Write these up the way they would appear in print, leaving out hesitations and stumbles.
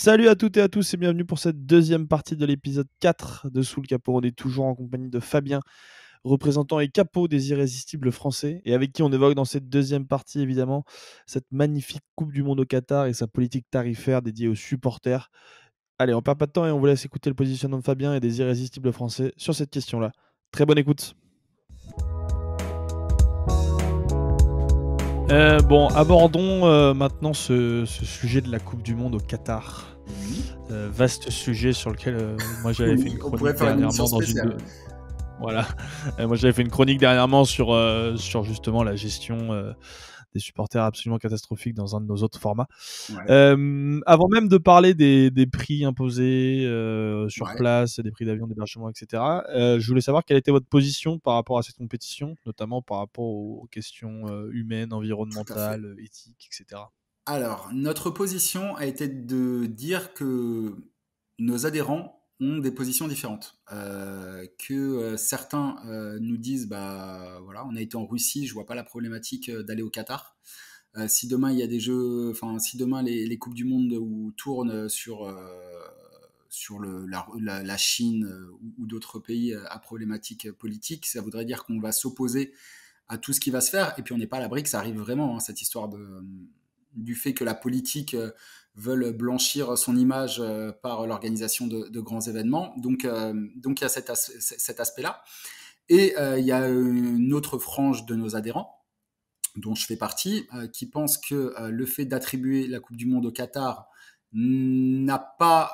Salut à toutes et à tous et bienvenue pour cette deuxième partie de l'épisode 4 de Sous le Capot. On est toujours en compagnie de Fabien, représentant et capot des Irrésistibles français, et avec qui on évoque dans cette deuxième partie évidemment cette magnifique Coupe du Monde au Qatar et sa politique tarifaire dédiée aux supporters. Allez, on perd pas de temps et on vous laisse écouter le positionnement de Fabien et des Irrésistibles français sur cette question-là. Très bonne écoute. Abordons maintenant ce sujet de la Coupe du Monde au Qatar. Oui. Vaste sujet sur lequel moi j'avais fait une On pourrait chronique faire une émission dernièrement dans une spéciale. voilà. Moi j'avais fait une chronique dernièrement sur justement la gestion des supporters absolument catastrophique dans un de nos autres formats. Ouais. Avant même de parler des prix imposés sur Ouais. place, des prix d'avion, d'hébergement, etc., je voulais savoir quelle était votre position par rapport à cette compétition, notamment par rapport aux questions humaines, Tout à fait. environnementales, éthiques, etc. Alors, notre position a été de dire que nos adhérents ont des positions différentes. Que certains nous disent, bah voilà, on a été en Russie, je vois pas la problématique d'aller au Qatar. Si demain il y a des jeux, enfin si demain les coupes du monde où tournent sur la Chine ou d'autres pays à problématique politique, ça voudrait dire qu'on va s'opposer à tout ce qui va se faire. Et puis on n'est pas à l'abri que ça arrive vraiment, hein, cette histoire du fait que la politique veut blanchir son image par l'organisation de grands événements. Donc il y a cet aspect-là. Et il y a une autre frange de nos adhérents, dont je fais partie, qui pense que le fait d'attribuer la Coupe du Monde au Qatar n'a pas...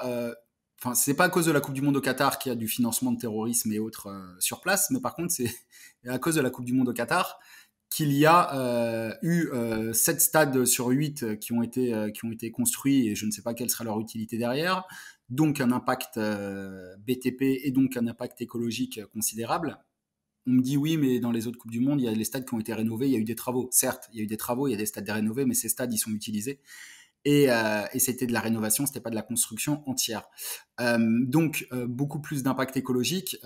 Enfin, c'est pas à cause de la Coupe du Monde au Qatar qu'il y a du financement de terrorisme et autres sur place, mais par contre, c'est à cause de la Coupe du Monde au Qatar qu'il y a eu 7 stades sur 8 qui ont été construits et je ne sais pas quelle sera leur utilité derrière, donc un impact BTP et donc un impact écologique considérable. On me dit oui, mais dans les autres Coupes du Monde, il y a les stades qui ont été rénovés, il y a eu des travaux. Certes, il y a eu des travaux, il y a des stades rénovés, mais ces stades, ils sont utilisés. Et c'était de la rénovation, c'était pas de la construction entière. Donc, beaucoup plus d'impact écologique.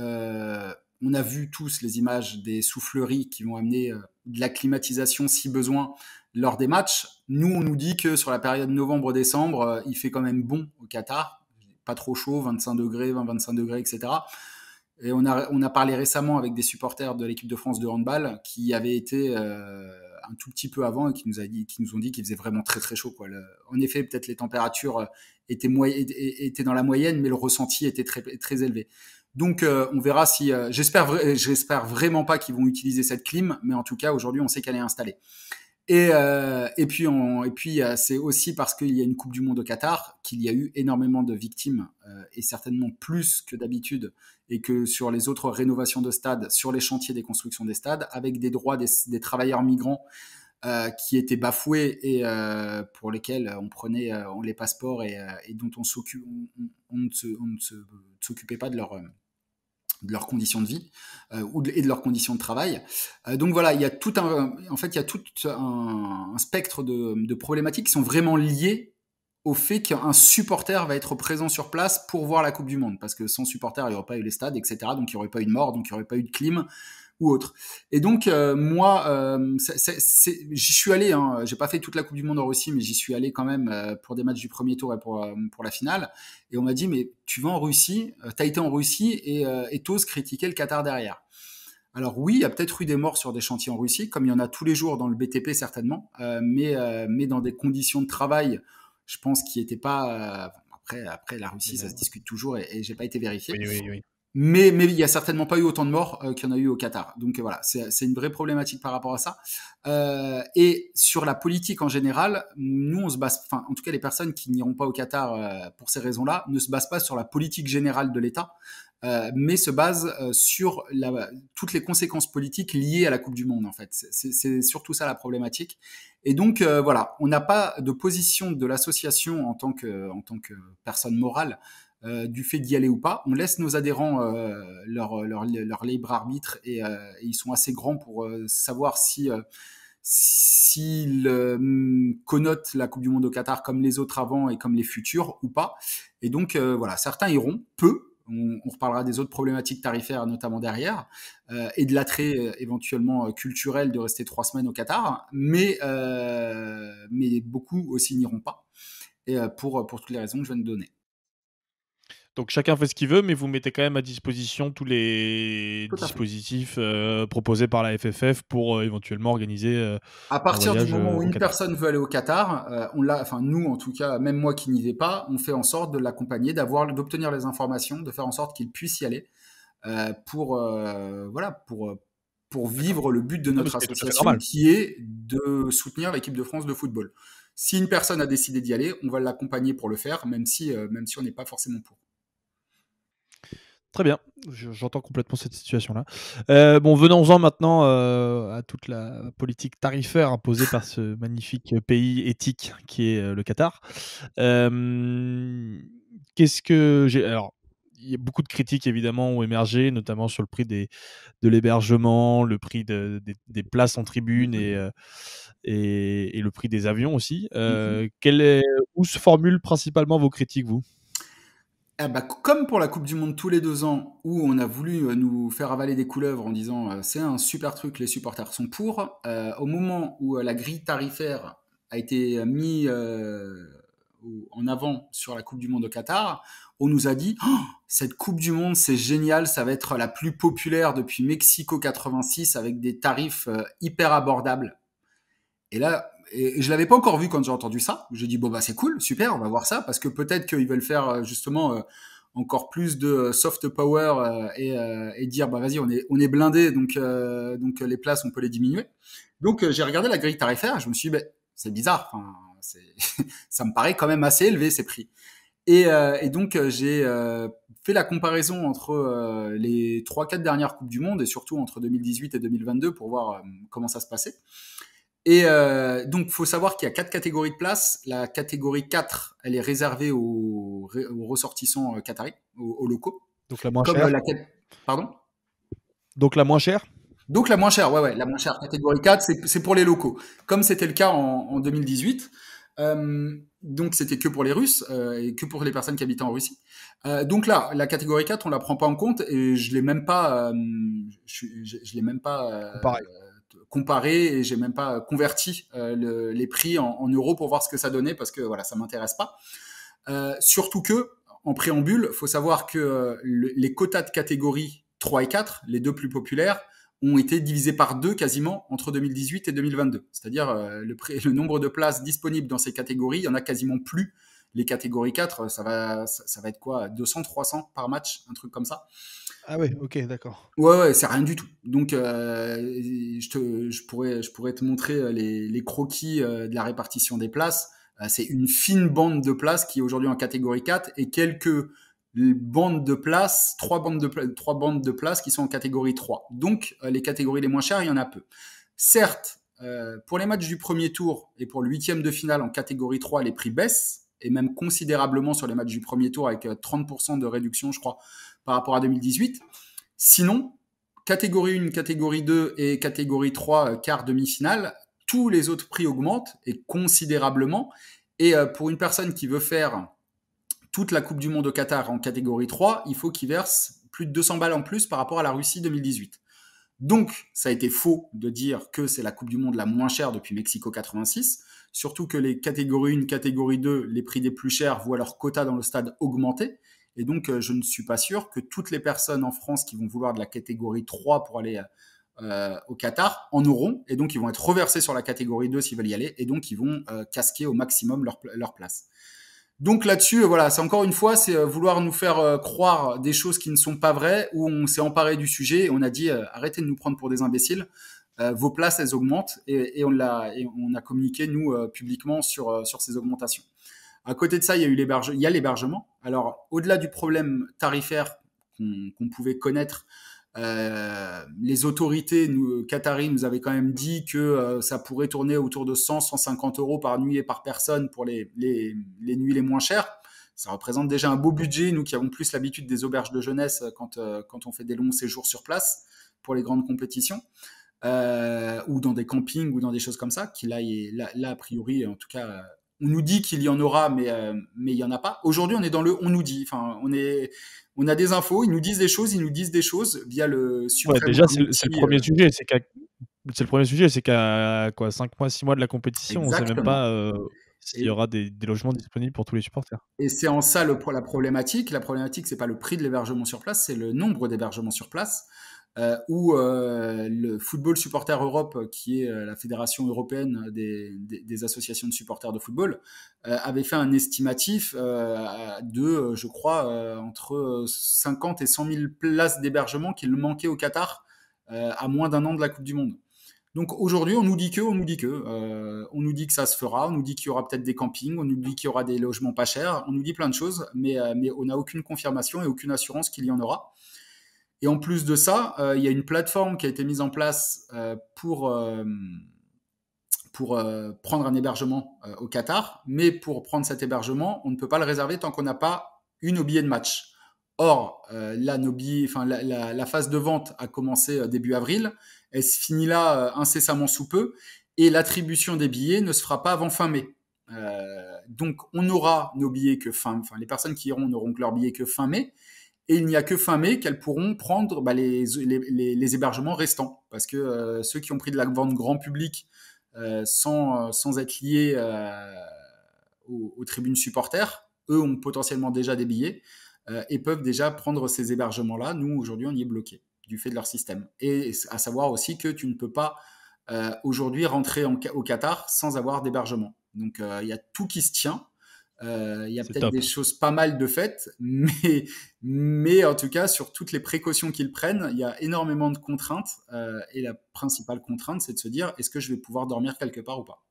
On a vu tous les images des souffleries qui vont amener de la climatisation si besoin lors des matchs. Nous, on nous dit que sur la période novembre-décembre, il fait quand même bon au Qatar. Pas trop chaud, 25 degrés, 20-25 degrés, etc. Et on a parlé récemment avec des supporters de l'équipe de France de handball qui avaient été un tout petit peu avant et qui nous ont dit qu'il faisait vraiment très très chaud, quoi. En effet, peut-être les températures étaient dans la moyenne, mais le ressenti était très très élevé. Donc on verra si j'espère vraiment pas qu'ils vont utiliser cette clim, mais en tout cas aujourd'hui on sait qu'elle est installée. Et puis, c'est aussi parce qu'il y a une Coupe du Monde au Qatar qu'il y a eu énormément de victimes, et certainement plus que d'habitude, et que sur les autres rénovations de stades, sur les chantiers des constructions des stades, avec des droits des travailleurs migrants qui étaient bafoués et pour lesquels on prenait les passeports et dont on ne s'occupait pas de leurs conditions de vie et de leurs conditions de travail. Donc voilà, il y a tout un spectre de problématiques qui sont vraiment liées au fait qu'un supporter va être présent sur place pour voir la Coupe du Monde, parce que sans supporter, il n'y aurait pas eu les stades, etc. Donc il n'y aurait pas eu de mort, donc il n'y aurait pas eu de clim ou autre. Et donc moi, j'y suis allé. Hein, j'ai pas fait toute la Coupe du Monde en Russie, mais j'y suis allé quand même pour des matchs du premier tour et pour la finale. Et on m'a dit, mais tu vas en Russie, t'as été en Russie et t'oses critiquer le Qatar derrière. Alors oui, il y a peut-être eu des morts sur des chantiers en Russie, comme il y en a tous les jours dans le BTP certainement, mais dans des conditions de travail, je pense qui n'étaient pas. Après la Russie, ça se discute toujours et j'ai pas été vérifié. Oui. Mais il y a certainement pas eu autant de morts qu'il y en a eu au Qatar. Donc voilà, c'est une vraie problématique par rapport à ça. Et sur la politique en général, nous on se base, enfin en tout cas les personnes qui n'iront pas au Qatar pour ces raisons-là, ne se basent pas sur la politique générale de l'État, mais se basent sur toutes les conséquences politiques liées à la Coupe du Monde en fait. C'est surtout ça la problématique. Et donc voilà, on n'a pas de position de l'association en tant que personne morale du fait d'y aller ou pas. On laisse nos adhérents leur libre arbitre et ils sont assez grands pour savoir s'ils connotent la Coupe du Monde au Qatar comme les autres avant et comme les futurs ou pas. Et donc voilà, certains iront, peu. On reparlera des autres problématiques tarifaires notamment derrière et de l'attrait éventuellement culturel de rester 3 semaines au Qatar, mais beaucoup aussi n'iront pas. et pour toutes les raisons que je viens de donner. Donc chacun fait ce qu'il veut, mais vous mettez quand même à disposition tous les Tout à fait. dispositifs proposés par la FFF pour éventuellement organiser À un partir du voyage moment où au une Qatar. personne veut aller au Qatar, enfin nous en tout cas, même moi qui n'y vais pas, on fait en sorte de l'accompagner, d'obtenir les informations, de faire en sorte qu'il puisse y aller voilà, pour D'accord. vivre le but de Non, mais notre ce qui est tout à fait association, normal. qui est de soutenir l'équipe de France de football. Si une personne a décidé d'y aller, on va l'accompagner pour le faire, même si on n'est pas forcément pour. Très bien, j'entends complètement cette situation-là. Bon, venons-en maintenant à toute la politique tarifaire imposée par ce magnifique pays éthique qui est le Qatar. Qu'est-ce que j'ai alors, il y a beaucoup de critiques évidemment ont émergé, notamment sur le prix de l'hébergement, le prix des places en tribune Mhm. et le prix des avions aussi. Mhm. Où se formulent principalement vos critiques, vous? Eh ben, comme pour la Coupe du Monde tous les 2 ans, où on a voulu nous faire avaler des couleuvres en disant c'est un super truc, les supporters sont pour, au moment où la grille tarifaire a été mise en avant sur la Coupe du Monde au Qatar, on nous a dit oh, cette Coupe du Monde c'est génial, ça va être la plus populaire depuis Mexico 86 avec des tarifs hyper abordables. Et là, je l'avais pas encore vu quand j'ai entendu ça. J'ai dit bon bah c'est cool, super, on va voir ça parce que peut-être qu'ils veulent faire justement encore plus de soft power et dire bah vas-y on est blindé donc les places on peut les diminuer. Donc j'ai regardé la grille tarifaire, et je me suis dit bah, c'est bizarre, enfin ça me paraît quand même assez élevé ces prix. Et donc j'ai fait la comparaison entre les 3-4 dernières coupes du monde et surtout entre 2018 et 2022 pour voir comment ça se passait. Et donc, faut savoir qu'il y a 4 catégories de places. La catégorie 4, elle est réservée aux ressortissants qataris, aux locaux. Donc la moins Comme chère? Pardon. Donc la moins chère? Donc la moins chère, ouais, la moins chère, catégorie 4, c'est pour les locaux. Comme c'était le cas en 2018. Donc c'était que pour les Russes et que pour les personnes qui habitaient en Russie. Donc là, la catégorie 4, on la prend pas en compte et je l'ai même pas, je l'ai même pas Comparé. comparé et j'ai même pas converti les prix en euros pour voir ce que ça donnait parce que voilà, ça m'intéresse pas. Surtout que en préambule, faut savoir que les quotas de catégorie 3 et 4, les deux plus populaires, ont été divisés par deux quasiment entre 2018 et 2022. C'est-à-dire le nombre de places disponibles dans ces catégories, il y en a quasiment plus. Les catégories 4, ça va être quoi 200, 300 par match, un truc comme ça. Ah ouais, OK, d'accord. Ouais, c'est rien du tout. Donc, je pourrais te montrer les croquis de la répartition des places. C'est une fine bande de places qui est aujourd'hui en catégorie 4 et quelques bandes de places, trois bandes de places qui sont en catégorie 3. Donc, les catégories les moins chères, il y en a peu. Certes, pour les matchs du premier tour et pour le huitième de finale en catégorie 3, les prix baissent et même considérablement sur les matchs du premier tour avec 30% de réduction, je crois, par rapport à 2018. Sinon, catégorie 1, catégorie 2 et catégorie 3, quart demi-finale, tous les autres prix augmentent et considérablement. Et pour une personne qui veut faire toute la Coupe du Monde au Qatar en catégorie 3, il faut qu'il verse plus de 200 balles en plus par rapport à la Russie 2018. Donc, ça a été faux de dire que c'est la Coupe du Monde la moins chère depuis Mexico 86, surtout que les catégories 1, catégorie 2, les prix des plus chers voient leur quota dans le stade augmenter. Et donc, je ne suis pas sûr que toutes les personnes en France qui vont vouloir de la catégorie 3 pour aller au Qatar en auront. Et donc, ils vont être reversés sur la catégorie 2 s'ils veulent y aller. Et donc, ils vont casquer au maximum leur place. Donc là-dessus, voilà, c'est encore une fois, c'est vouloir nous faire croire des choses qui ne sont pas vraies, où on s'est emparé du sujet et on a dit arrêtez de nous prendre pour des imbéciles, vos places elles augmentent et on a communiqué nous publiquement sur ces augmentations. À côté de ça, il y a l'hébergement. Alors au-delà du problème tarifaire qu'on pouvait connaître, les autorités qataris nous avaient quand même dit que ça pourrait tourner autour de 100-150 euros par nuit et par personne pour les nuits les moins chères. Ça représente déjà un beau budget, nous qui avons plus l'habitude des auberges de jeunesse quand on fait des longs séjours sur place pour les grandes compétitions, ou dans des campings ou dans des choses comme ça, qui là a priori, en tout cas, on nous dit qu'il y en aura, mais il y en a pas. Aujourd'hui, on est dans le on nous dit. Enfin, on a des infos, ils nous disent ils nous disent des choses via le Ouais, suprême déjà, c'est le outil. premier sujet, c'est le premier sujet, c'est qu'à quoi, 5 mois, 6 mois de la compétition, on sait même Exactement. pas, s'il y aura des logements disponibles pour tous les supporters. Et c'est en ça la problématique. La problématique, c'est pas le prix de l'hébergement sur place, c'est le nombre d'hébergements sur place. Où le Football Supporter Europe, qui est la fédération européenne des associations de supporters de football, avait fait un estimatif de, je crois, entre 50 et 100 000 places d'hébergement qu'il manquait au Qatar à moins d'un an de la Coupe du Monde. Donc aujourd'hui, on nous dit que ça se fera, on nous dit qu'il y aura peut-être des campings, on nous dit qu'il y aura des logements pas chers, on nous dit plein de choses, mais on n'a aucune confirmation et aucune assurance qu'il y en aura. Et en plus de ça, il y a une plateforme qui a été mise en place pour prendre un hébergement au Qatar, mais pour prendre cet hébergement, on ne peut pas le réserver tant qu'on n'a pas eu nos billets de match. Or, là, la phase de vente a commencé début avril, elle se finit là incessamment sous peu, et l'attribution des billets ne se fera pas avant fin mai. Donc, on aura nos billets les personnes qui iront n'auront que leurs billets que fin mai, et il n'y a que fin mai qu'elles pourront prendre les hébergements restants, parce que ceux qui ont pris de la vente grand public sans être liés aux tribunes supporters, eux ont potentiellement déjà des billets et peuvent déjà prendre ces hébergements-là. Nous, aujourd'hui, on y est bloqué du fait de leur système. Et à savoir aussi que tu ne peux pas aujourd'hui rentrer au Qatar sans avoir d'hébergement. Donc, il y a tout qui se tient. Il y a peut-être des choses pas mal de faites, mais en tout cas, sur toutes les précautions qu'ils prennent, il y a énormément de contraintes. Et la principale contrainte, c'est de se dire, est-ce que je vais pouvoir dormir quelque part ou pas?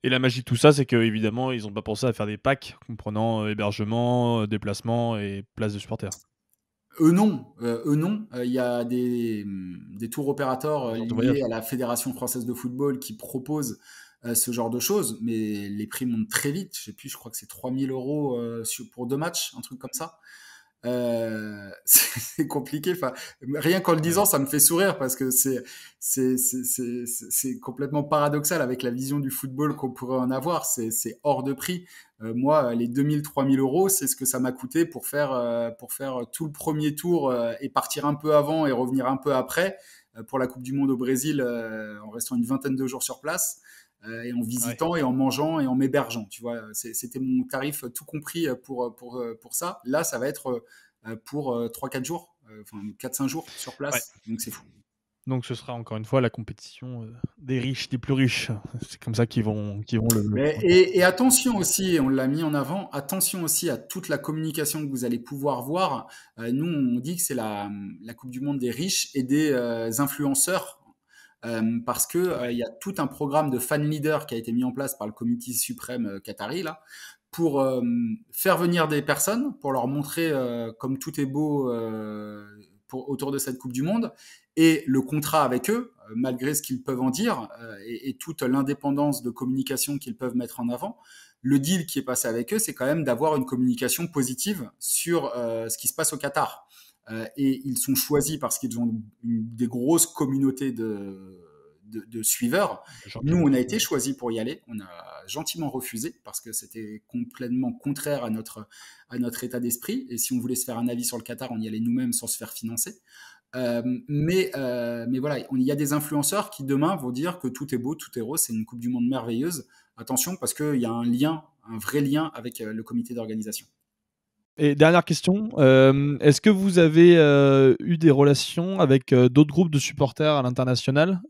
Et la magie de tout ça, c'est qu'évidemment, ils n'ont pas pensé à faire des packs comprenant hébergement, déplacement et place de supporters. Eux non. Il y a des tours opérateurs liés à la Fédération française de football qui proposent ce genre de choses, mais les prix montent très vite. Je sais plus, je crois que c'est 3 000 euros pour 2 matchs, un truc comme ça. C'est compliqué. Enfin, rien qu'en le disant, ça me fait sourire parce que c'est complètement paradoxal avec la vision du football qu'on pourrait en avoir. C'est hors de prix. Moi, les 2 000, 3 000 euros, c'est ce que ça m'a coûté pour faire tout le premier tour et partir un peu avant et revenir un peu après pour la Coupe du Monde au Brésil en restant une vingtaine de jours sur place. Et en visitant et en mangeant et en m'hébergeant, tu vois, c'était mon tarif tout compris pour ça. Là, ça va être pour 3-4 jours, enfin 4-5 jours sur place, donc c'est fou. Donc ce sera encore une fois la compétition des riches, des plus riches. C'est comme ça qu'ils vont et attention aussi, on l'a mis en avant, attention aussi à toute la communication que vous allez pouvoir voir. Nous, on dit que c'est la Coupe du Monde des riches et des influenceurs. Parce que il y a tout un programme de fan leader qui a été mis en place par le comité suprême qatari là pour faire venir des personnes pour leur montrer comme tout est beau autour de cette Coupe du Monde et le contrat avec eux malgré ce qu'ils peuvent en dire et toute l'indépendance de communication qu'ils peuvent mettre en avant. Le deal qui est passé avec eux, c'est quand même d'avoir une communication positive sur ce qui se passe au Qatar. Et ils sont choisis parce qu'ils ont des grosses communautés de suiveurs. Nous, on a été choisis pour y aller. On a gentiment refusé parce que c'était complètement contraire à notre état d'esprit. Et si on voulait se faire un avis sur le Qatar, on y allait nous-mêmes sans se faire financer. Mais voilà, il y a des influenceurs qui demain vont dire que tout est beau, tout est rose, c'est une Coupe du Monde merveilleuse. Attention, parce qu'il y a un vrai lien avec le comité d'organisation. Et dernière question, est-ce que vous avez eu des relations avec d'autres groupes de supporters à l'international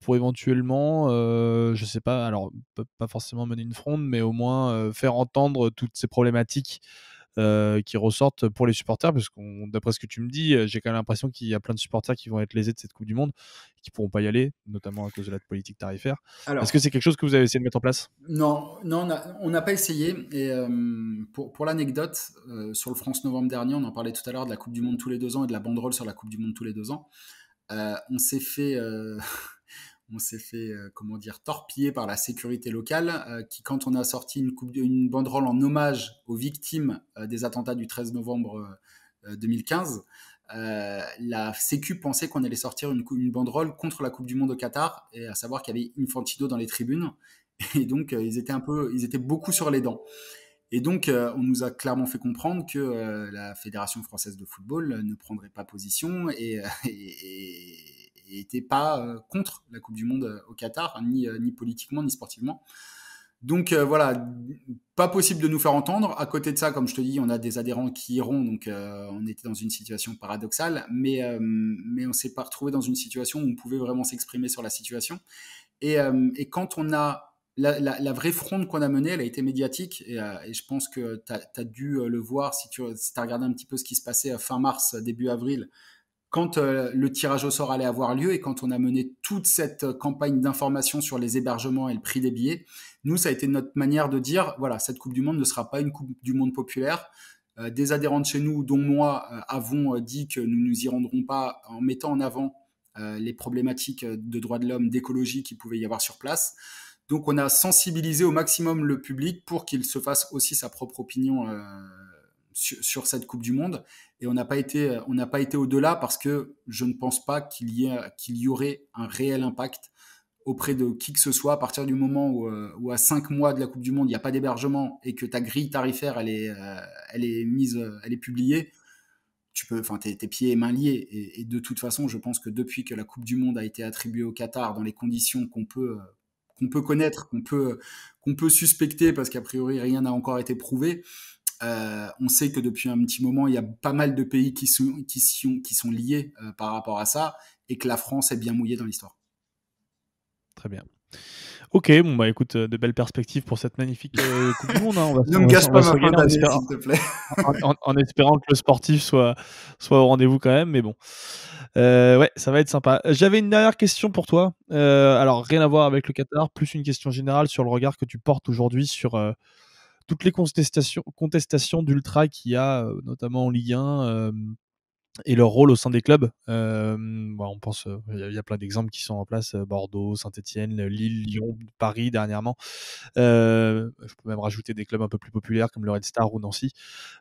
pour éventuellement, je sais pas, alors pas forcément mener une fronde, mais au moins faire entendre toutes ces problématiques qui ressortent pour les supporters, parce que d'après ce que tu me dis, j'ai quand même l'impression qu'il y a plein de supporters qui vont être lésés de cette Coupe du Monde, qui pourront pas y aller, notamment à cause de la politique tarifaire. Est-ce que c'est quelque chose que vous avez essayé de mettre en place? Non, on n'a pas essayé. Et pour l'anecdote, sur le France Novembre dernier, on en parlait tout à l'heure de la Coupe du Monde tous les 2 ans et de la banderole sur la Coupe du Monde tous les 2 ans. On s'est fait, comment dire, torpiller par la sécurité locale, qui, quand on a sorti une banderole en hommage aux victimes des attentats du 13 novembre 2015, la Sécu pensait qu'on allait sortir une banderole contre la Coupe du Monde au Qatar, et à savoir qu'il y avait Infantino dans les tribunes, et donc ils étaient beaucoup sur les dents. Et donc, on nous a clairement fait comprendre que la Fédération française de football ne prendrait pas position et n'était pas contre la Coupe du Monde au Qatar, ni politiquement, ni sportivement. Donc voilà, pas possible de nous faire entendre. À côté de ça, comme je te dis, on a des adhérents qui iront, donc on était dans une situation paradoxale, mais on s'est pas retrouvé dans une situation où on pouvait vraiment s'exprimer sur la situation. Et quand on a la vraie fronde qu'on a menée, elle a été médiatique, et je pense que tu as dû le voir si tu as regardé un petit peu ce qui se passait fin mars, début avril, quand le tirage au sort allait avoir lieu et quand on a mené toute cette campagne d'information sur les hébergements et le prix des billets. Nous, ça a été notre manière de dire, voilà, cette Coupe du Monde ne sera pas une Coupe du Monde populaire. Des adhérents de chez nous, dont moi, avons dit que nous ne nous y rendrons pas en mettant en avant les problématiques de droits de l'homme, d'écologie qu'il pouvait y avoir sur place. Donc on a sensibilisé au maximum le public pour qu'il se fasse aussi sa propre opinion sur cette Coupe du Monde. Et on n'a pas été au-delà parce que je ne pense pas qu'il y aurait un réel impact auprès de qui que ce soit à partir du moment où à 5 mois de la Coupe du Monde, il n'y a pas d'hébergement et que ta grille tarifaire, elle est publiée. Tes pieds et mains liés. Et de toute façon, je pense que depuis que la Coupe du Monde a été attribuée au Qatar dans les conditions qu'on peut connaître, qu'on peut suspecter, parce qu'a priori rien n'a encore été prouvé, on sait que depuis un petit moment, il y a pas mal de pays qui sont liés par rapport à ça, et que la France est bien mouillée dans l'histoire. Très bien. Ok, bon bah écoute, de belles perspectives pour cette magnifique Coupe du Monde. Hein. Ne me gâche pas ma fin d'année, s'il te plaît. En espérant que le sportif soit au rendez-vous quand même, mais bon. Ouais, ça va être sympa. J'avais une dernière question pour toi. Alors, rien à voir avec le Qatar, plus une question générale sur le regard que tu portes aujourd'hui sur toutes les contestations d'ultra qu'il y a, notamment en Ligue 1, et leur rôle au sein des clubs. On pense, il y a plein d'exemples qui sont en place, Bordeaux, Saint-Étienne, Lille, Lyon, Paris dernièrement. Je peux même rajouter des clubs un peu plus populaires comme le Red Star ou Nancy.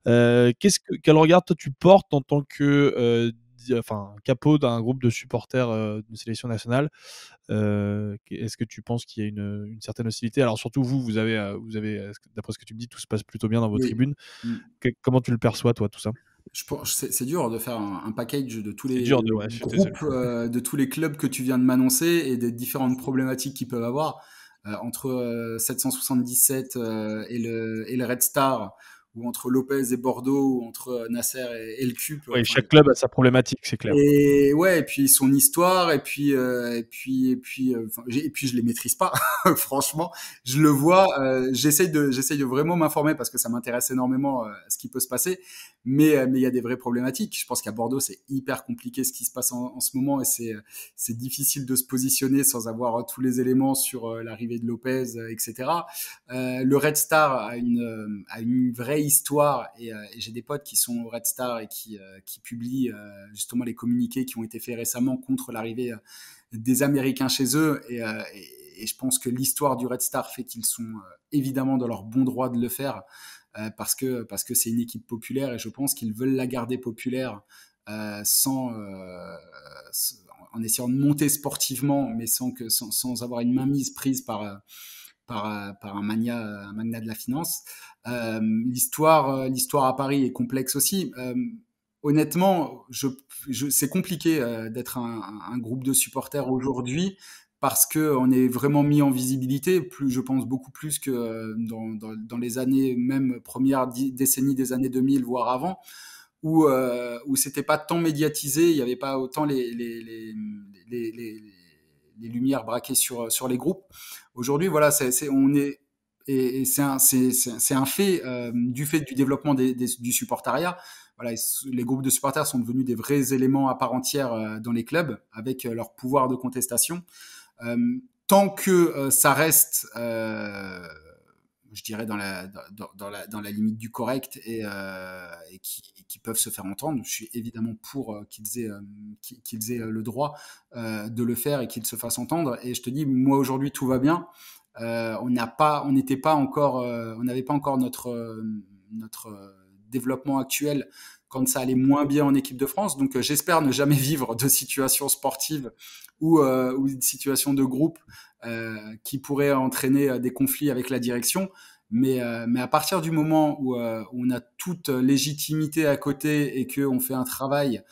Quel regard toi tu portes en tant que capot d'un groupe de supporters de sélection nationale? Est-ce que tu penses qu'il y a une certaine hostilité? Alors surtout vous avez, d'après ce que tu me dis, tout se passe plutôt bien dans vos tribunes. Comment tu le perçois toi, tout ça? C'est dur de faire un package de tous les je suis désolé. groupes, de tous les clubs que tu viens de m'annoncer et des différentes problématiques qu'ils peuvent avoir. Entre 777 et le Red Star, ou entre Lopez et Bordeaux, ou entre Nasser et le CUP. Ouais, chaque club a sa problématique, c'est clair. Et ouais, et puis son histoire, et puis je les maîtrise pas. Franchement, je le vois. J'essaye de vraiment m'informer parce que ça m'intéresse énormément ce qui peut se passer. Mais il y a des vraies problématiques. Je pense qu'à Bordeaux, c'est hyper compliqué ce qui se passe en ce moment, et c'est difficile de se positionner sans avoir tous les éléments sur l'arrivée de Lopez, etc. Le Red Star a une vraie histoire, et j'ai des potes qui sont au Red Star et qui publient justement les communiqués qui ont été faits récemment contre l'arrivée des Américains chez eux, et je pense que l'histoire du Red Star fait qu'ils sont évidemment dans leur bon droit de le faire, parce que c'est une équipe populaire, et je pense qu'ils veulent la garder populaire en essayant de monter sportivement, mais sans avoir une mainmise prise par un magnat de la finance. L'histoire à Paris est complexe aussi. Honnêtement, c'est compliqué d'être un groupe de supporters aujourd'hui, parce qu'on est vraiment mis en visibilité, je pense beaucoup plus que dans les années, même première décennie des années 2000, voire avant, où c'était pas tant médiatisé, il n'y avait pas autant les lumières braquées sur les groupes. Aujourd'hui, voilà, et c'est un fait, du fait du développement du supportariat. Voilà, les groupes de supporters sont devenus des vrais éléments à part entière dans les clubs, avec leur pouvoir de contestation. Tant que ça reste, je dirais, dans la limite du correct, et qui peuvent se faire entendre, je suis évidemment pour qu'ils aient le droit de le faire et qu'ils se fassent entendre. Et je te dis, moi aujourd'hui tout va bien. On n'avait pas encore notre développement actuel quand ça allait moins bien en équipe de France. Donc j'espère ne jamais vivre de situation sportive ou une situation de groupe qui pourrait entraîner des conflits avec la direction. Mais à partir du moment où on a toute légitimité à côté, et qu'on fait un travail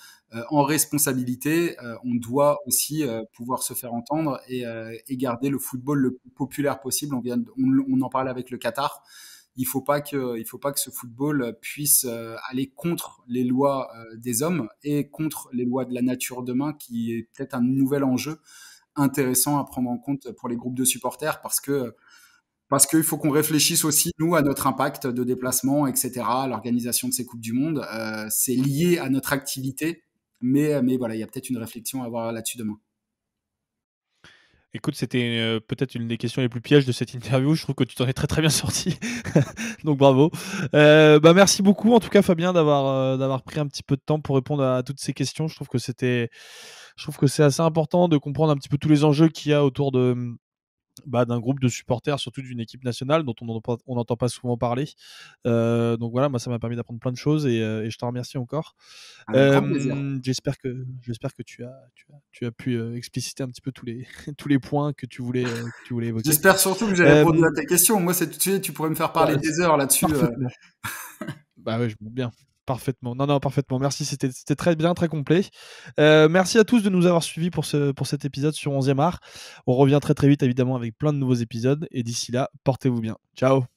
en responsabilité, on doit aussi pouvoir se faire entendre et garder le football le plus populaire possible. On en parlait avec le Qatar. Il faut pas que ce football puisse aller contre les lois des hommes et contre les lois de la nature demain, qui est peut-être un nouvel enjeu intéressant à prendre en compte pour les groupes de supporters, parce qu'il faut qu'on réfléchisse aussi, nous, à notre impact de déplacement, etc., à l'organisation de ces Coupes du Monde. C'est lié à notre activité, mais voilà, il y a peut-être une réflexion à avoir là-dessus demain. Écoute, c'était peut-être une des questions les plus pièges de cette interview. Je trouve que tu t'en es très très bien sorti. Donc bravo. Bah, merci beaucoup en tout cas Fabien d'avoir pris un petit peu de temps pour répondre à toutes ces questions. Je trouve que c'est assez important de comprendre un petit peu tous les enjeux qu'il y a autour d'un groupe de supporters, surtout d'une équipe nationale dont on n'entend pas souvent parler. Donc voilà, moi ça m'a permis d'apprendre plein de choses et je te remercie encore. Avec grand plaisir. J'espère que tu as pu expliciter un petit peu tous les, tous les points que tu voulais évoquer. J'espère surtout que j'ai Euh, répondu à tes questions. Moi, tu pourrais me faire parler Bah, des heures là-dessus. parfaitement. Bah ouais, je me doute bien. Parfaitement. Non, non, parfaitement. Merci, c'était très bien, très complet. Merci à tous de nous avoir suivis pour cet épisode sur 11e art. On revient très très vite, évidemment, avec plein de nouveaux épisodes. Et d'ici là, portez-vous bien. Ciao.